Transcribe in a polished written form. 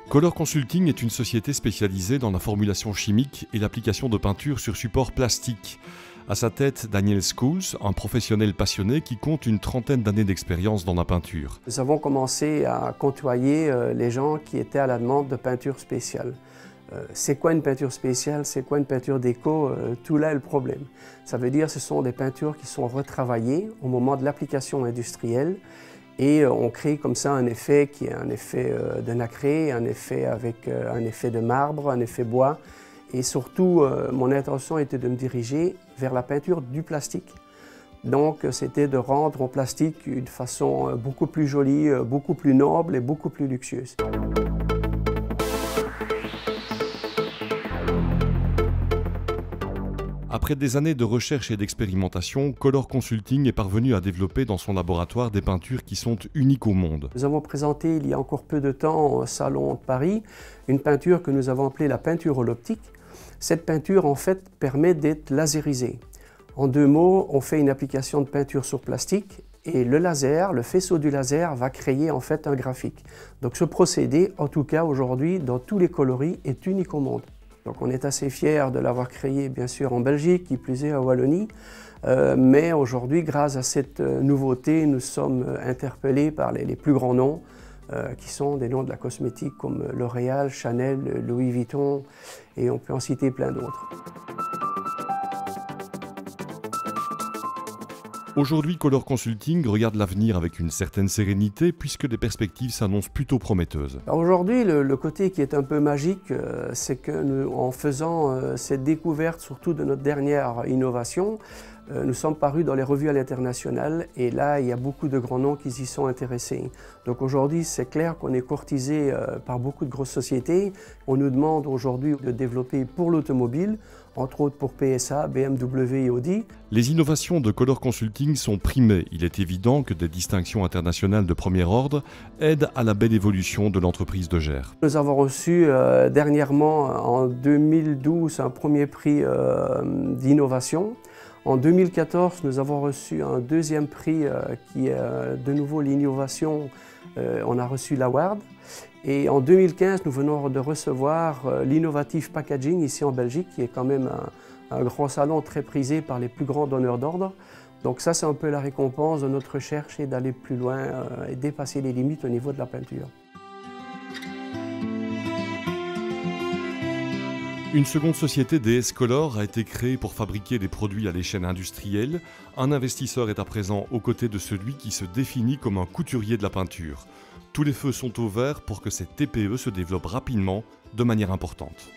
Color Consulting est une société spécialisée dans la formulation chimique et l'application de peinture sur support plastique. À sa tête, Daniel Schools, un professionnel passionné qui compte une trentaine d'années d'expérience dans la peinture. Nous avons commencé à côtoyer les gens qui étaient à la demande de peinture spéciale. C'est quoi une peinture spéciale? C'est quoi une peinture déco? Tout là est le problème. Ça veut dire que ce sont des peintures qui sont retravaillées au moment de l'application industrielle et on crée comme ça un effet qui est un effet de nacré, un effet avec un effet de marbre, un effet bois. Et surtout, mon intention était de me diriger vers la peinture du plastique. Donc, c'était de rendre au plastique une façon beaucoup plus jolie, beaucoup plus noble et beaucoup plus luxueuse. Après des années de recherche et d'expérimentation, Color Consulting est parvenu à développer dans son laboratoire des peintures qui sont uniques au monde. Nous avons présenté il y a encore peu de temps au Salon de Paris une peinture que nous avons appelée la peinture holoptique. Cette peinture en fait permet d'être laserisée. En deux mots, on fait une application de peinture sur plastique et le laser, le faisceau du laser va créer en fait un graphique. Donc ce procédé, en tout cas aujourd'hui, dans tous les coloris, est unique au monde. Donc on est assez fiers de l'avoir créé bien sûr en Belgique, qui plus est à Wallonie, mais aujourd'hui grâce à cette nouveauté, nous sommes interpellés par les plus grands noms, qui sont des noms de la cosmétique comme L'Oréal, Chanel, Louis Vuitton et on peut en citer plein d'autres. Aujourd'hui, Color Consulting regarde l'avenir avec une certaine sérénité puisque les perspectives s'annoncent plutôt prometteuses. Aujourd'hui, le côté qui est un peu magique, c'est que nous, en faisant cette découverte, surtout de notre dernière innovation, nous sommes parus dans les revues à l'international et là, il y a beaucoup de grands noms qui y sont intéressés. Donc aujourd'hui, c'est clair qu'on est courtisé par beaucoup de grosses sociétés. On nous demande aujourd'hui de développer pour l'automobile, entre autres pour PSA, BMW et Audi. Les innovations de Color Consulting sont primées. Il est évident que des distinctions internationales de premier ordre aident à la belle évolution de l'entreprise de Gers. Nous avons reçu dernièrement, en 2012, un premier prix d'innovation. En 2014, nous avons reçu un deuxième prix qui est de nouveau l'innovation. On a reçu l'Award. Et en 2015, nous venons de recevoir l'Innovative Packaging ici en Belgique, qui est quand même un grand salon très prisé par les plus grands donneurs d'ordre. Donc ça, c'est un peu la récompense de notre recherche et d'aller plus loin et dépasser les limites au niveau de la peinture. Une seconde société, DS Color, a été créée pour fabriquer des produits à l'échelle industrielle. Un investisseur est à présent aux côtés de celui qui se définit comme un couturier de la peinture. Tous les feux sont au vert pour que cette TPE se développe rapidement de manière importante.